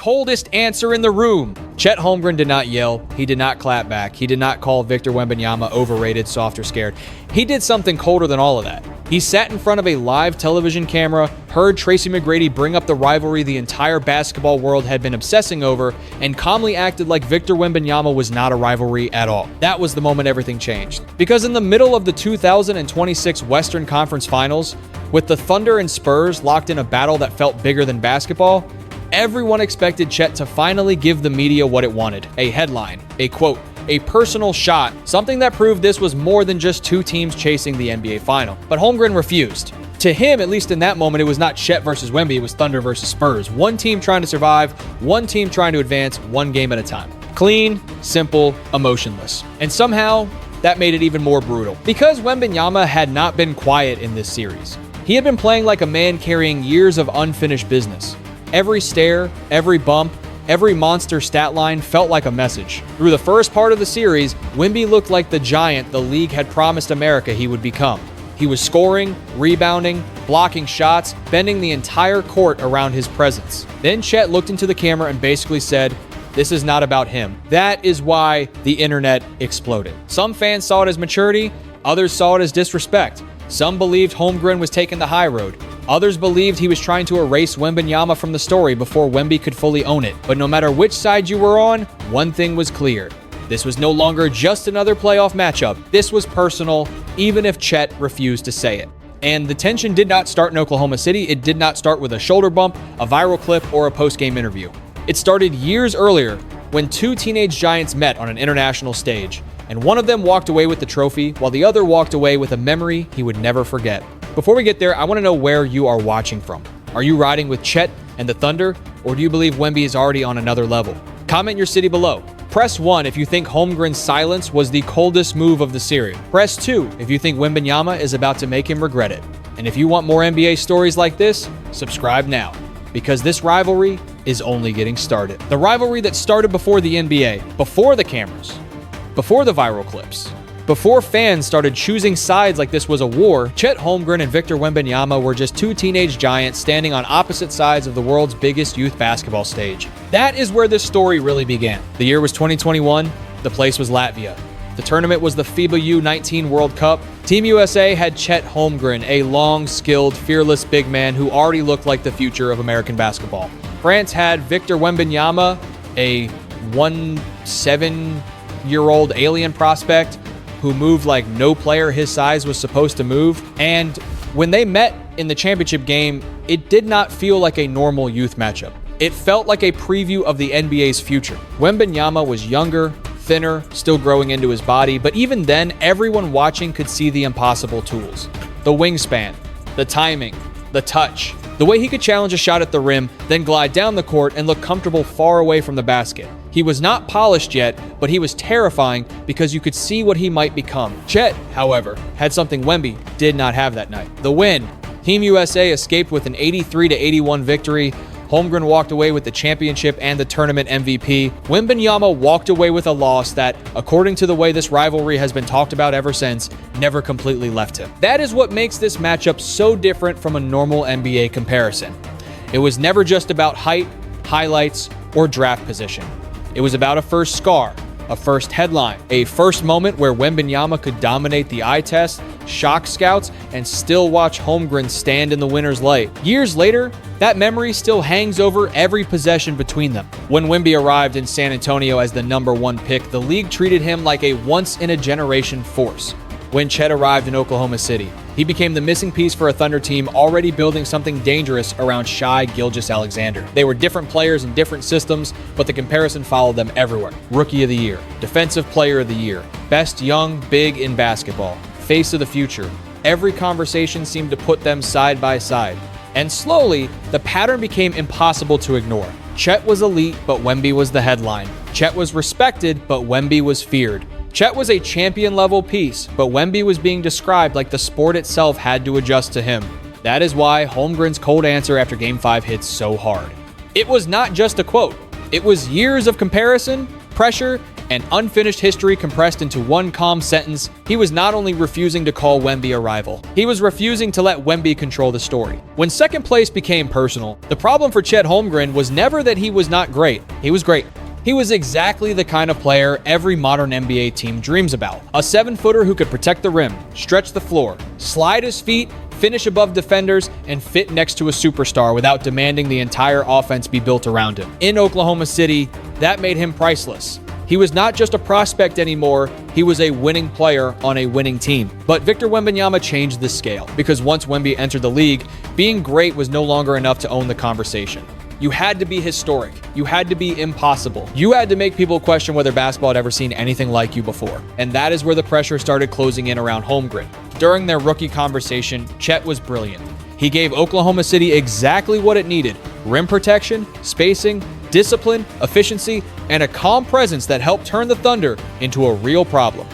coldest answer in the room. Chet Holmgren did not yell. He did not clap back. He did not call Victor Wembanyama overrated, soft, or scared. He did something colder than all of that. He sat in front of a live television camera, heard Tracy McGrady bring up the rivalry the entire basketball world had been obsessing over, and calmly acted like Victor Wembanyama was not a rivalry at all. That was the moment everything changed. Because in the middle of the 2026 Western Conference Finals, with the Thunder and Spurs locked in a battle that felt bigger than basketball, everyone expected Chet to finally give the media what it wanted. A headline, a quote, a personal shot, something that proved this was more than just two teams chasing the NBA final. But Holmgren refused. To him, at least in that moment, it was not Chet versus Wemby, it was Thunder versus Spurs. One team trying to survive, one team trying to advance, one game at a time. Clean, simple, emotionless. And somehow, that made it even more brutal. Because Wembanyama had not been quiet in this series. He had been playing like a man carrying years of unfinished business. Every stare, every bump, every monster stat line felt like a message. Through the first part of the series, Wemby looked like the giant the league had promised America he would become. He was scoring, rebounding, blocking shots, bending the entire court around his presence. Then Chet looked into the camera and basically said, "This is not about him." That is why the internet exploded. Some fans saw it as maturity, others saw it as disrespect. Some believed Holmgren was taking the high road. Others believed he was trying to erase Wembanyama from the story before Wemby could fully own it. But no matter which side you were on, one thing was clear. This was no longer just another playoff matchup. This was personal, even if Chet refused to say it. And the tension did not start in Oklahoma City. It did not start with a shoulder bump, a viral clip, or a post-game interview. It started years earlier when two teenage giants met on an international stage. And one of them walked away with the trophy, while the other walked away with a memory he would never forget. Before we get there, I want to know where you are watching from. Are you riding with Chet and the Thunder, or do you believe Wemby is already on another level? Comment your city below. Press 1 if you think Holmgren's silence was the coldest move of the series. Press 2 if you think Wembanyama is about to make him regret it. And if you want more NBA stories like this, subscribe now, because this rivalry is only getting started. The rivalry that started before the NBA, before the cameras, before the viral clips, before fans started choosing sides like this was a war, Chet Holmgren and Victor Wembanyama were just two teenage giants standing on opposite sides of the world's biggest youth basketball stage. That is where this story really began. The year was 2021. The place was Latvia. The tournament was the FIBA U19 World Cup. Team USA had Chet Holmgren, a long, skilled, fearless big man who already looked like the future of American basketball. France had Victor Wembanyama, a 17-year-old alien prospect who moved like no player his size was supposed to move. And when they met in the championship game, it did not feel like a normal youth matchup. It felt like a preview of the NBA's future. Wembanyama was younger, thinner, still growing into his body, but even then, everyone watching could see the impossible tools. The wingspan, the timing, the touch, the way he could challenge a shot at the rim, then glide down the court and look comfortable far away from the basket. He was not polished yet, but he was terrifying because you could see what he might become. Chet, however, had something Wemby did not have that night. The win. Team USA escaped with an 83-81 victory. Holmgren walked away with the championship and the tournament MVP. Wembanyama walked away with a loss that, according to the way this rivalry has been talked about ever since, never completely left him. That is what makes this matchup so different from a normal NBA comparison. It was never just about height, highlights, or draft position. It was about a first scar, a first headline, a first moment where Wembanyama could dominate the eye test, shock scouts, and still watch Holmgren stand in the winner's light. Years later, that memory still hangs over every possession between them. When Wemby arrived in San Antonio as the #1 pick, the league treated him like a once-in-a-generation force. When Chet arrived in Oklahoma City, he became the missing piece for a Thunder team already building something dangerous around Shai Gilgeous-Alexander. They were different players in different systems, but the comparison followed them everywhere. Rookie of the Year, Defensive Player of the Year, Best Young Big in Basketball, Face of the Future. Every conversation seemed to put them side by side. And slowly, the pattern became impossible to ignore. Chet was elite, but Wemby was the headline. Chet was respected, but Wemby was feared. Chet was a champion-level piece, but Wemby was being described like the sport itself had to adjust to him. That is why Holmgren's cold answer after Game 5 hit so hard. It was not just a quote. It was years of comparison, pressure, An unfinished history compressed into one calm sentence. He was not only refusing to call Wemby a rival, he was refusing to let Wemby control the story. When second place became personal, the problem for Chet Holmgren was never that he was not great. He was great. He was exactly the kind of player every modern NBA team dreams about. A 7-footer who could protect the rim, stretch the floor, slide his feet, finish above defenders, and fit next to a superstar without demanding the entire offense be built around him. In Oklahoma City, that made him priceless. He was not just a prospect anymore, he was a winning player on a winning team. But Victor Wembanyama changed the scale, because once Wemby entered the league, being great was no longer enough to own the conversation. You had to be historic. You had to be impossible. You had to make people question whether basketball had ever seen anything like you before. And that is where the pressure started closing in around Holmgren. During their rookie conversation, Chet was brilliant. He gave Oklahoma City exactly what it needed: rim protection, spacing, discipline, efficiency, and a calm presence that helped turn the Thunder into a real problem.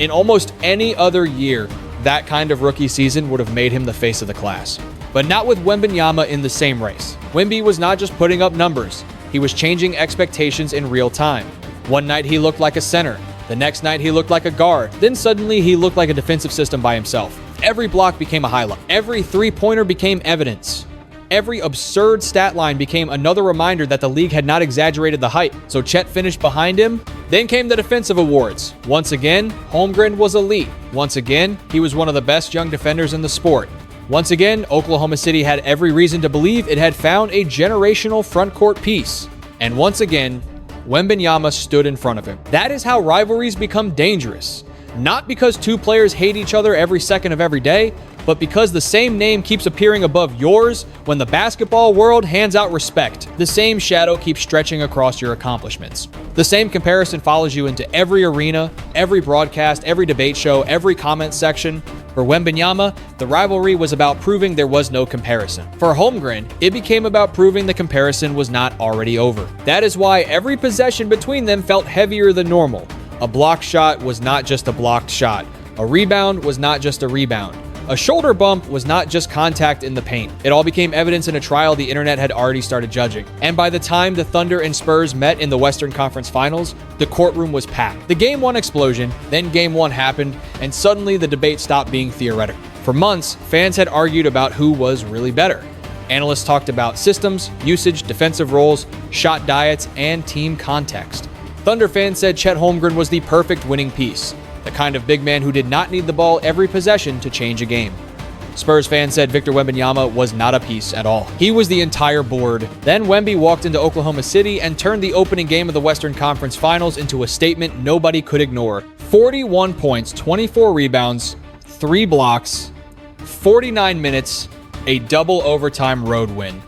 In almost any other year, that kind of rookie season would have made him the face of the class. But not with Wembanyama in the same race. Wemby was not just putting up numbers, he was changing expectations in real time. One night he looked like a center, the next night he looked like a guard, then suddenly he looked like a defensive system by himself. Every block became a highlight. Every three-pointer became evidence. Every absurd stat line became another reminder that the league had not exaggerated the hype. So Chet finished behind him. Then came the defensive awards. Once again, Holmgren was elite. Once again, he was one of the best young defenders in the sport. Once again, Oklahoma City had every reason to believe it had found a generational frontcourt piece. And once again, Wembanyama stood in front of him. That is how rivalries become dangerous. Not because two players hate each other every second of every day, but because the same name keeps appearing above yours when the basketball world hands out respect. The same shadow keeps stretching across your accomplishments. The same comparison follows you into every arena, every broadcast, every debate show, every comment section. For Wembanyama, the rivalry was about proving there was no comparison. For Holmgren, it became about proving the comparison was not already over. That is why every possession between them felt heavier than normal. A blocked shot was not just a blocked shot. A rebound was not just a rebound. A shoulder bump was not just contact in the paint. It all became evidence in a trial the internet had already started judging. And by the time the Thunder and Spurs met in the Western Conference Finals, the courtroom was packed. The Game 1 explosion, then Game 1 happened, and suddenly the debate stopped being theoretical. For months, fans had argued about who was really better. Analysts talked about systems, usage, defensive roles, shot diets, and team context. Thunder fans said Chet Holmgren was the perfect winning piece. The kind of big man who did not need the ball every possession to change a game. Spurs fans said Victor Wembanyama was not a piece at all. He was the entire board. Then Wemby walked into Oklahoma City and turned the opening game of the Western Conference Finals into a statement nobody could ignore. 41 points, 24 rebounds, 3 blocks, 49 minutes, a double overtime road win,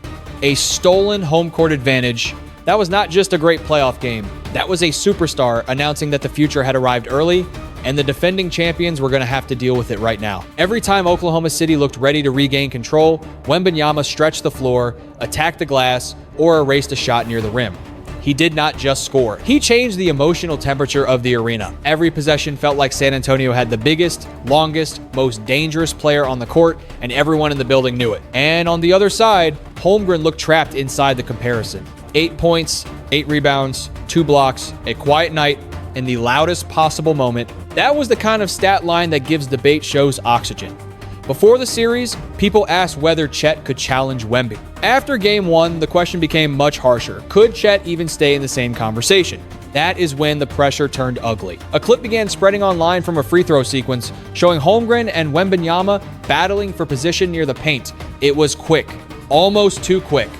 a stolen home court advantage. That was not just a great playoff game. That was a superstar announcing that the future had arrived early, and the defending champions were going to have to deal with it right now. Every time Oklahoma City looked ready to regain control, Wembanyama stretched the floor, attacked the glass, or erased a shot near the rim. He did not just score. He changed the emotional temperature of the arena. Every possession felt like San Antonio had the biggest, longest, most dangerous player on the court, and everyone in the building knew it. And on the other side, Holmgren looked trapped inside the comparison. 8 points, 8 rebounds, 2 blocks, a quiet night, in the loudest possible moment. That was the kind of stat line that gives debate shows oxygen. Before the series, people asked whether Chet could challenge Wemby. After Game 1, the question became much harsher. Could Chet even stay in the same conversation? That is when the pressure turned ugly. A clip began spreading online from a free throw sequence showing Holmgren and Wembanyama battling for position near the paint. It was quick, almost too quick.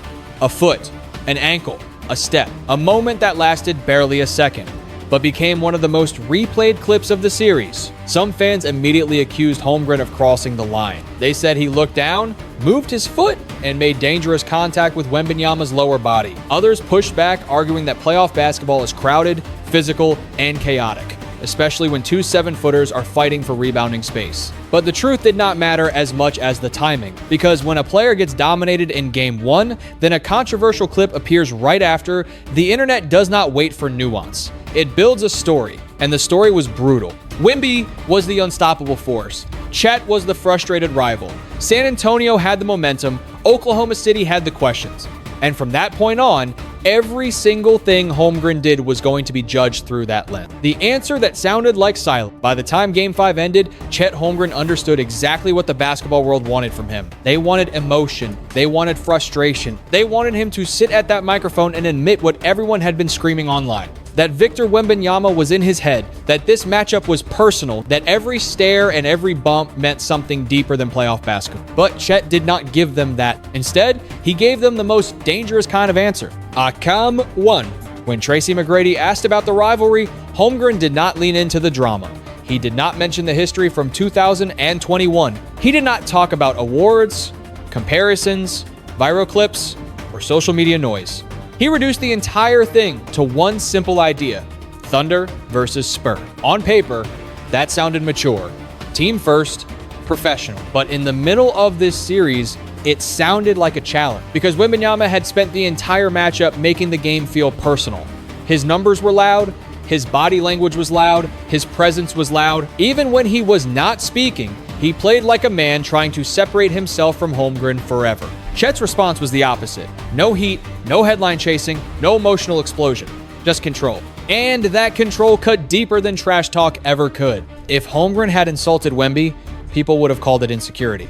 A foot, an ankle, a step. A moment that lasted barely a second, but became one of the most replayed clips of the series. Some fans immediately accused Holmgren of crossing the line. They said he looked down, moved his foot, and made dangerous contact with Wembanyama's lower body. Others pushed back, arguing that playoff basketball is crowded, physical, and chaotic, especially when two 7-footers are fighting for rebounding space. But the truth did not matter as much as the timing, because when a player gets dominated in Game 1, then a controversial clip appears right after. The internet does not wait for nuance. It builds a story, and the story was brutal. Wemby was the unstoppable force. Chet was the frustrated rival. San Antonio had the momentum. Oklahoma City had the questions. And from that point on, Every single thing Holmgren did was going to be judged through that lens. The answer that sounded like silence. By the time Game 5 ended, Chet Holmgren understood exactly what the basketball world wanted from him. They wanted emotion. They wanted frustration. They wanted him to sit at that microphone and admit what everyone had been screaming online. That Victor Wembanyama was in his head, that this matchup was personal, that every stare and every bump meant something deeper than playoff basketball. But Chet did not give them that. Instead, he gave them the most dangerous kind of answer. Akam won. When Tracy McGrady asked about the rivalry, Holmgren did not lean into the drama. He did not mention the history from 2021. He did not talk about awards, comparisons, viral clips, or social media noise. He reduced the entire thing to one simple idea: Thunder versus Spur. On paper, that sounded mature. Team first, professional. But in the middle of this series, it sounded like a challenge because Wembanyama had spent the entire matchup making the game feel personal. His numbers were loud, his body language was loud, his presence was loud. Even when he was not speaking, he played like a man trying to separate himself from Holmgren forever. Chet's response was the opposite. No heat, no headline chasing, no emotional explosion, just control. And that control cut deeper than trash talk ever could. If Holmgren had insulted Wemby, people would have called it insecurity.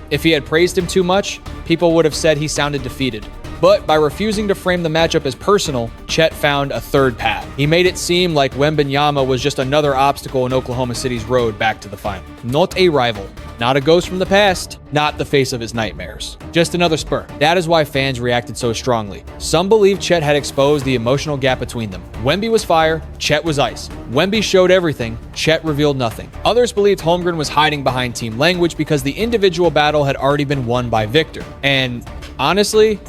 If he had praised him too much, people would have said he sounded defeated. But by refusing to frame the matchup as personal, Chet found a third path. He made it seem like Wembanyama was just another obstacle in Oklahoma City's road back to the final. Not a rival, not a ghost from the past, not the face of his nightmares. Just another Spur. That is why fans reacted so strongly. Some believed Chet had exposed the emotional gap between them. Wemby was fire, Chet was ice. Wemby showed everything, Chet revealed nothing. Others believed Holmgren was hiding behind team language because the individual battle had already been won by Victor. And honestly,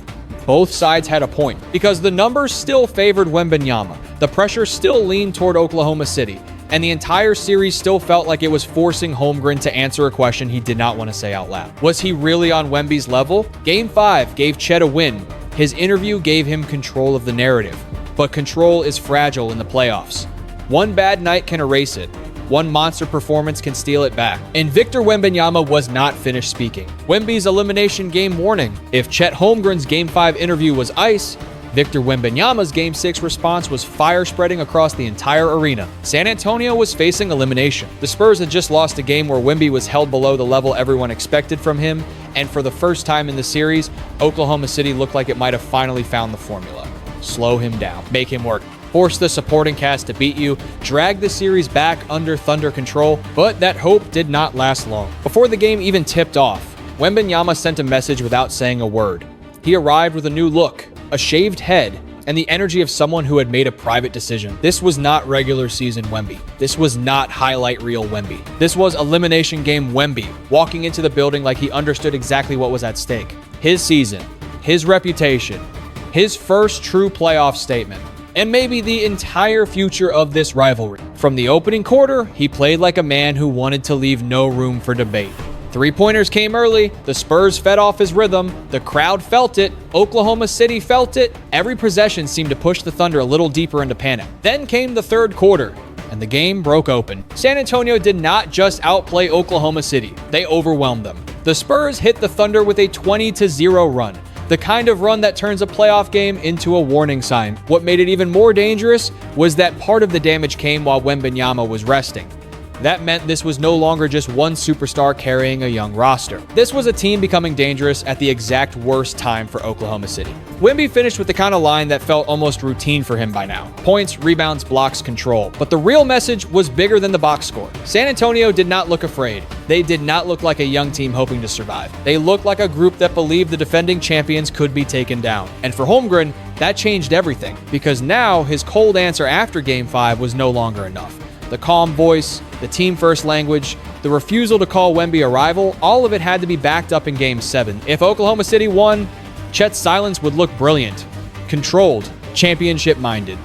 both sides had a point, because the numbers still favored Wembanyama. The pressure still leaned toward Oklahoma City, and the entire series still felt like it was forcing Holmgren to answer a question he did not want to say out loud. Was he really on Wemby's level? Game 5 gave Chet a win. His interview gave him control of the narrative, but control is fragile in the playoffs. One bad night can erase it. One monster performance can steal it back. And Victor Wembanyama was not finished speaking. Wemby's elimination game warning. If Chet Holmgren's Game 5 interview was ice, Victor Wembanyama's Game 6 response was fire spreading across the entire arena. San Antonio was facing elimination. The Spurs had just lost a game where Wemby was held below the level everyone expected from him, and for the first time in the series, Oklahoma City looked like it might have finally found the formula. Slow him down, make him work, force the supporting cast to beat you, drag the series back under Thunder control, but that hope did not last long. Before the game even tipped off, Wembanyama sent a message without saying a word. He arrived with a new look, a shaved head, and the energy of someone who had made a private decision. This was not regular season Wemby. This was not highlight reel Wemby. This was elimination game Wemby, walking into the building like he understood exactly what was at stake. His season, his reputation, his first true playoff statement, and maybe the entire future of this rivalry. From the opening quarter, he played like a man who wanted to leave no room for debate. Three-pointers came early, the Spurs fed off his rhythm, the crowd felt it, Oklahoma City felt it. Every possession seemed to push the Thunder a little deeper into panic. Then came the third quarter, and the game broke open. San Antonio did not just outplay Oklahoma City, they overwhelmed them. The Spurs hit the Thunder with a 20-0 run. The kind of run that turns a playoff game into a warning sign. What made it even more dangerous was that part of the damage came while Wembanyama was resting. That meant this was no longer just one superstar carrying a young roster. This was a team becoming dangerous at the exact worst time for Oklahoma City. Wemby finished with the kind of line that felt almost routine for him by now. Points, rebounds, blocks, control. But the real message was bigger than the box score. San Antonio did not look afraid. They did not look like a young team hoping to survive. They looked like a group that believed the defending champions could be taken down. And for Holmgren, that changed everything, because now his cold answer after Game 5 was no longer enough. The calm voice, the team-first language, the refusal to call Wemby a rival, all of it had to be backed up in Game 7. If Oklahoma City won, Chet's silence would look brilliant, controlled, championship-minded.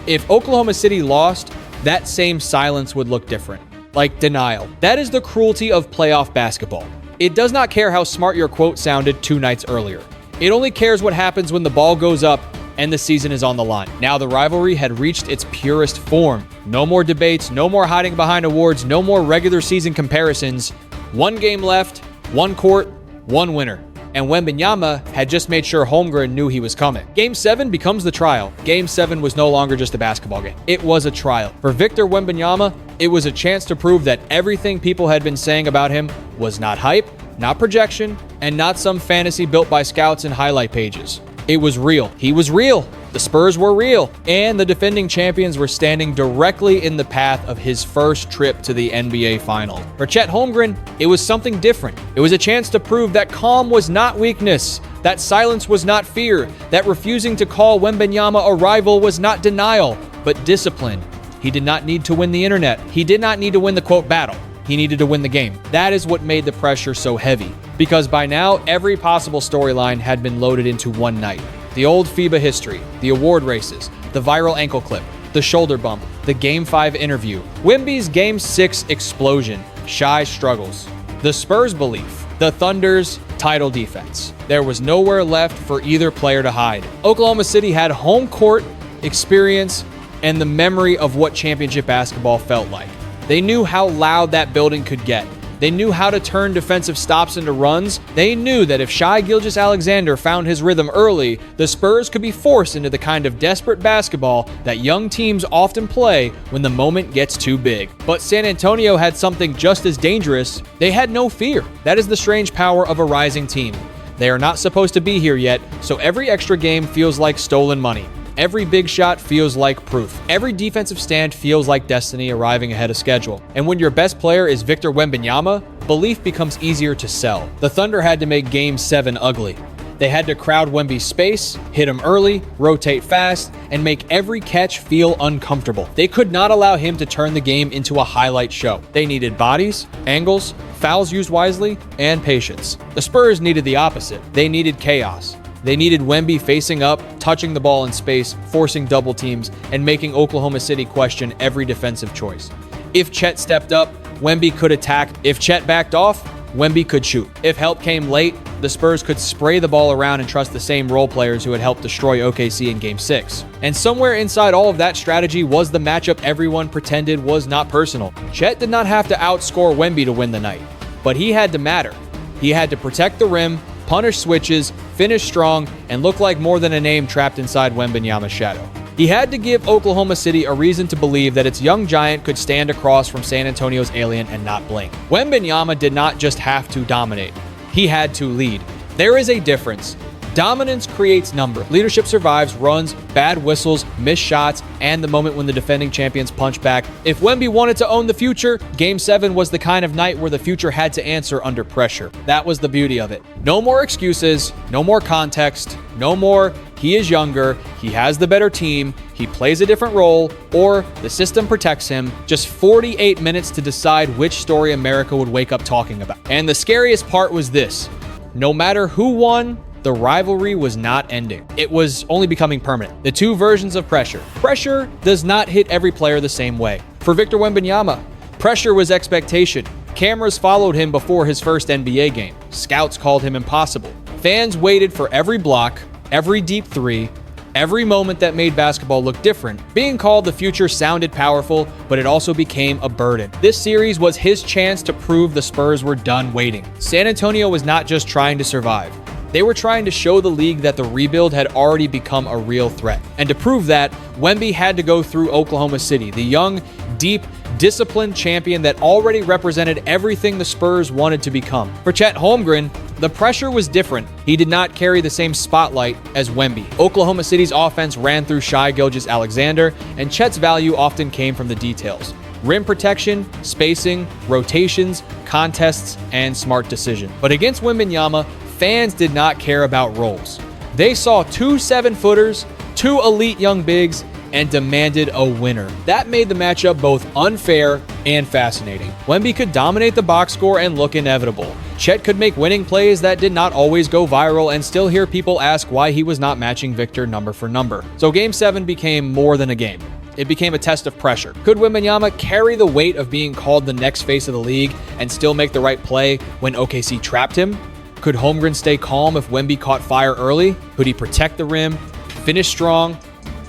If Oklahoma City lost, that same silence would look different, like denial. That is the cruelty of playoff basketball. It does not care how smart your quote sounded 2 nights earlier. It only cares what happens when the ball goes up and the season is on the line. Now the rivalry had reached its purest form. No more debates, no more hiding behind awards, no more regular season comparisons. One game left, one court, one winner. and Wembanyama had just made sure Holmgren knew he was coming. Game 7 becomes the trial. Game 7 was no longer just a basketball game. It was a trial. For Victor Wembanyama, it was a chance to prove that everything people had been saying about him was not hype, not projection, and not some fantasy built by scouts and highlight pages. It was real. He was real. The Spurs were real. And the defending champions were standing directly in the path of his first trip to the NBA Finals. For Chet Holmgren, it was something different. It was a chance to prove that calm was not weakness, that silence was not fear, that refusing to call Wembanyama a rival was not denial, but discipline. He did not need to win the internet. He did not need to win the quote battle. He needed to win the game. That is what made the pressure so heavy, because by now every possible storyline had been loaded into one night. The old FIBA history, the award races, the viral ankle clip, the shoulder bump, the Game 5 interview, Wemby's Game 6 explosion, Shai struggles, the Spurs' belief, the Thunder's title defense. There was nowhere left for either player to hide. Oklahoma City had home court experience and the memory of what championship basketball felt like. They knew how loud that building could get. They knew how to turn defensive stops into runs. They knew that if Shai Gilgeous-Alexander found his rhythm early, the Spurs could be forced into the kind of desperate basketball that young teams often play when the moment gets too big. But San Antonio had something just as dangerous. They had no fear. That is the strange power of a rising team. They are not supposed to be here yet, so every extra game feels like stolen money. Every big shot feels like proof. Every defensive stand feels like destiny arriving ahead of schedule. And when your best player is Victor Wembanyama, belief becomes easier to sell. The Thunder had to make Game 7 ugly. They had to crowd Wemby's space, hit him early, rotate fast, and make every catch feel uncomfortable. They could not allow him to turn the game into a highlight show. They needed bodies, angles, fouls used wisely, and patience. The Spurs needed the opposite. They needed chaos. They needed Wemby facing up, touching the ball in space, forcing double teams, and making Oklahoma City question every defensive choice. If Chet stepped up, Wemby could attack. If Chet backed off, Wemby could shoot. If help came late, the Spurs could spray the ball around and trust the same role players who had helped destroy OKC in Game 6. And somewhere inside all of that strategy was the matchup everyone pretended was not personal. Chet did not have to outscore Wemby to win the night, but he had to matter. He had to protect the rim, punish switches, finish strong, and look like more than a name trapped inside Wembanyama's shadow. He had to give Oklahoma City a reason to believe that its young giant could stand across from San Antonio's alien and not blink. Wembanyama did not just have to dominate. He had to lead. There is a difference. Dominance creates number. Leadership survives runs, bad whistles, missed shots, and the moment when the defending champions punch back. If Wemby wanted to own the future, Game 7 was the kind of night where the future had to answer under pressure. That was the beauty of it. No more excuses, no more context, no more he is younger, he has the better team, he plays a different role, or the system protects him. Just 48 minutes to decide which story America would wake up talking about. And the scariest part was this: no matter who won, the rivalry was not ending. It was only becoming permanent. The two versions of pressure. Pressure does not hit every player the same way. For Victor Wembanyama, pressure was expectation. Cameras followed him before his first NBA game. Scouts called him impossible. Fans waited for every block, every deep three, every moment that made basketball look different. Being called the future sounded powerful, but it also became a burden. This series was his chance to prove the Spurs were done waiting. San Antonio was not just trying to survive. They were trying to show the league that the rebuild had already become a real threat. And to prove that, Wemby had to go through Oklahoma City, the young, deep, disciplined champion that already represented everything the Spurs wanted to become. For Chet Holmgren, the pressure was different. He did not carry the same spotlight as Wemby. Oklahoma City's offense ran through Shai Gilgeous-Alexander, and Chet's value often came from the details: rim protection, spacing, rotations, contests, and smart decision. But against Wembanyama, fans did not care about roles. They saw two 7-footers, two elite young bigs, and demanded a winner. That made the matchup both unfair and fascinating. Wemby could dominate the box score and look inevitable. Chet could make winning plays that did not always go viral and still hear people ask why he was not matching Victor number for number. So Game 7 became more than a game. It became a test of pressure. Could Wembanyama carry the weight of being called the next face of the league and still make the right play when OKC trapped him? Could Holmgren stay calm if Wemby caught fire early? Could he protect the rim, finish strong,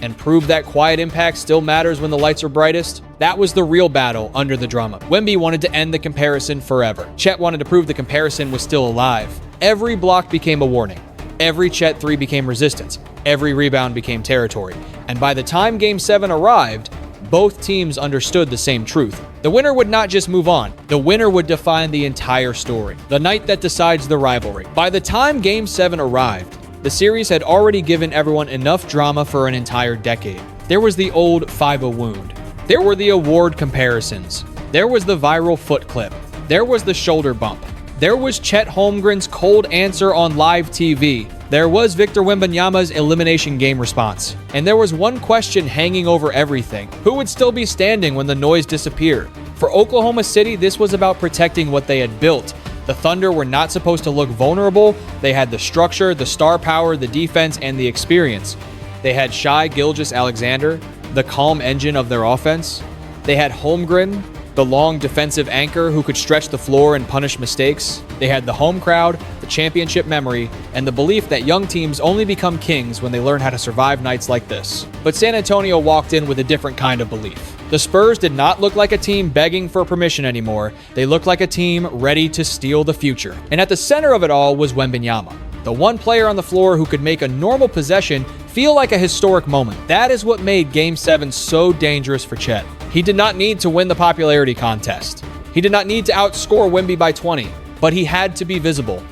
and prove that quiet impact still matters when the lights are brightest? That was the real battle under the drama. Wemby wanted to end the comparison forever. Chet wanted to prove the comparison was still alive. Every block became a warning. Every Chet 3 became resistance. Every rebound became territory. And by the time Game 7 arrived, both teams understood the same truth. The winner would not just move on. The winner would define the entire story. The night that decides the rivalry. By the time Game 7 arrived, the series had already given everyone enough drama for an entire decade. There was the old 5-0 wound. There were the award comparisons. There was the viral foot clip. There was the shoulder bump. There was Chet Holmgren's cold answer on live TV. There was Victor Wembanyama's elimination game response. And there was one question hanging over everything. Who would still be standing when the noise disappeared? For Oklahoma City, this was about protecting what they had built. The Thunder were not supposed to look vulnerable. They had the structure, the star power, the defense, and the experience. They had Shai Gilgeous-Alexander, the calm engine of their offense. They had Holmgren, the long defensive anchor who could stretch the floor and punish mistakes. They had the home crowd, the championship memory, and the belief that young teams only become kings when they learn how to survive nights like this. But San Antonio walked in with a different kind of belief. The Spurs did not look like a team begging for permission anymore. They looked like a team ready to steal the future. And at the center of it all was Wembanyama, the one player on the floor who could make a normal possession feel like a historic moment. That is what made Game 7 so dangerous for Chet. He did not need to win the popularity contest. He did not need to outscore Wemby by 20, but he had to be visible.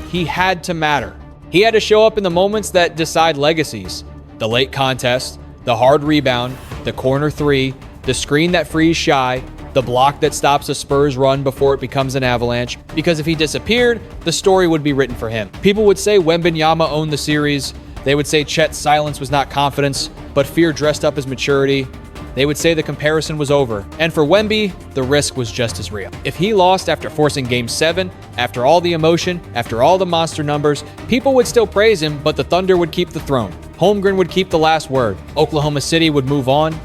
He had to matter. He had to show up in the moments that decide legacies. The late contest, the hard rebound, the corner 3, the screen that frees Shai, the block that stops a Spurs run before it becomes an avalanche. Because if he disappeared, the story would be written for him. People would say Wembanyama owned the series. They would say Chet's silence was not confidence, but fear dressed up as maturity. They would say the comparison was over. And for Wemby, the risk was just as real. If he lost after forcing Game 7, after all the emotion, after all the monster numbers, people would still praise him, but the Thunder would keep the throne. Holmgren would keep the last word. Oklahoma City would move on.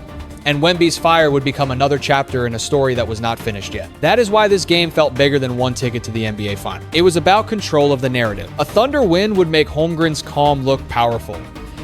And Wemby's fire would become another chapter in a story that was not finished yet. That is why this game felt bigger than one ticket to the NBA Final. It was about control of the narrative. A Thunder win would make Holmgren's calm look powerful.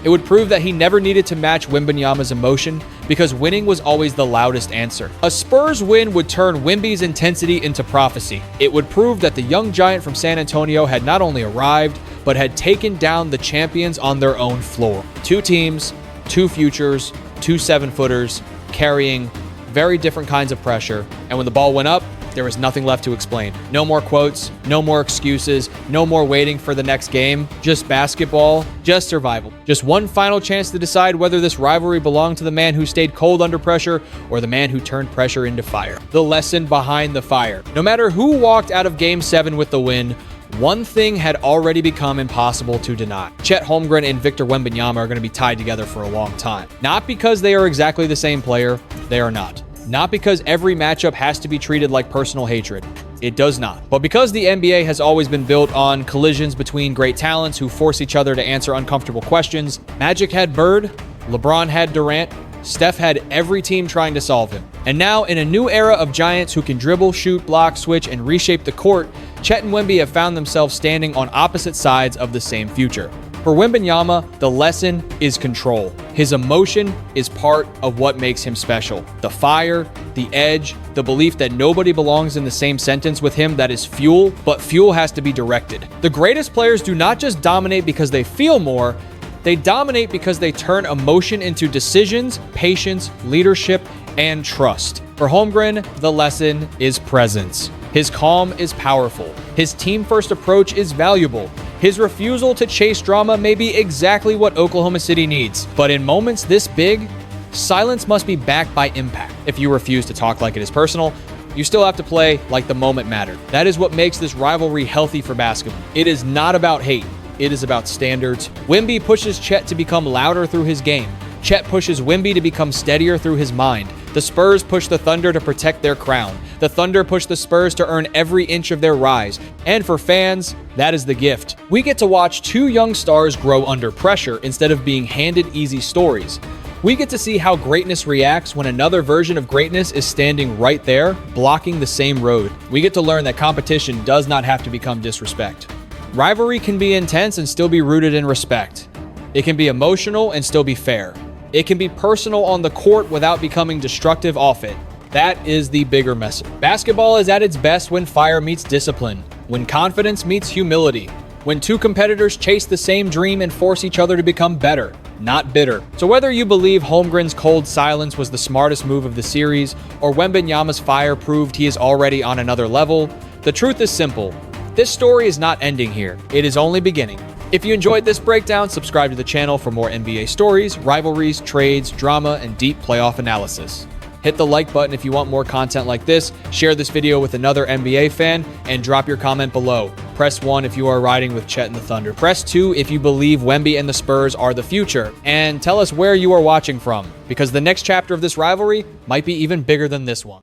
It would prove that he never needed to match Wembanyama's emotion because winning was always the loudest answer. A Spurs win would turn Wemby's intensity into prophecy. It would prove that the young giant from San Antonio had not only arrived, but had taken down the champions on their own floor. Two teams, two futures, two 7-footers, carrying very different kinds of pressure. And when the ball went up, there was nothing left to explain. No more quotes, no more excuses, no more waiting for the next game. Just basketball, just survival. Just one final chance to decide whether this rivalry belonged to the man who stayed cold under pressure or the man who turned pressure into fire. The lesson behind the fire. No matter who walked out of Game 7 with the win, one thing had already become impossible to deny. Chet Holmgren and Victor Wembanyama are going to be tied together for a long time. Not because they are exactly the same player, they are not. Not because every matchup has to be treated like personal hatred. It does not. But because the NBA has always been built on collisions between great talents who force each other to answer uncomfortable questions, Magic had Bird, LeBron had Durant, Steph had every team trying to solve him. And now, in a new era of giants who can dribble, shoot, block, switch, and reshape the court, Chet and Wemby have found themselves standing on opposite sides of the same future. For Wembanyama, the lesson is control. His emotion is part of what makes him special. The fire, the edge, the belief that nobody belongs in the same sentence with him, that is fuel, but fuel has to be directed. The greatest players do not just dominate because they feel more, they dominate because they turn emotion into decisions, patience, leadership, and trust. For Holmgren, the lesson is presence. His calm is powerful. His team-first approach is valuable. His refusal to chase drama may be exactly what Oklahoma City needs. But in moments this big, silence must be backed by impact. If you refuse to talk like it is personal, you still have to play like the moment mattered. That is what makes this rivalry healthy for basketball. It is not about hate. It is about standards. Wemby pushes Chet to become louder through his game. Chet pushes Wemby to become steadier through his mind. The Spurs push the Thunder to protect their crown. The Thunder push the Spurs to earn every inch of their rise. And for fans, that is the gift. We get to watch two young stars grow under pressure instead of being handed easy stories. We get to see how greatness reacts when another version of greatness is standing right there, blocking the same road. We get to learn that competition does not have to become disrespect. Rivalry can be intense and still be rooted in respect. It can be emotional and still be fair. It can be personal on the court without becoming destructive off it. That is the bigger message. Basketball is at its best when fire meets discipline, when confidence meets humility, when two competitors chase the same dream and force each other to become better, not bitter. So whether you believe Holmgren's cold silence was the smartest move of the series, or Wembanyama's fire proved he is already on another level, the truth is simple. This story is not ending here. It is only beginning. If you enjoyed this breakdown, subscribe to the channel for more NBA stories, rivalries, trades, drama, and deep playoff analysis. Hit the like button if you want more content like this, share this video with another NBA fan, and drop your comment below. Press 1 if you are riding with Chet and the Thunder. Press 2 if you believe Wemby and the Spurs are the future. And tell us where you are watching from, because the next chapter of this rivalry might be even bigger than this one.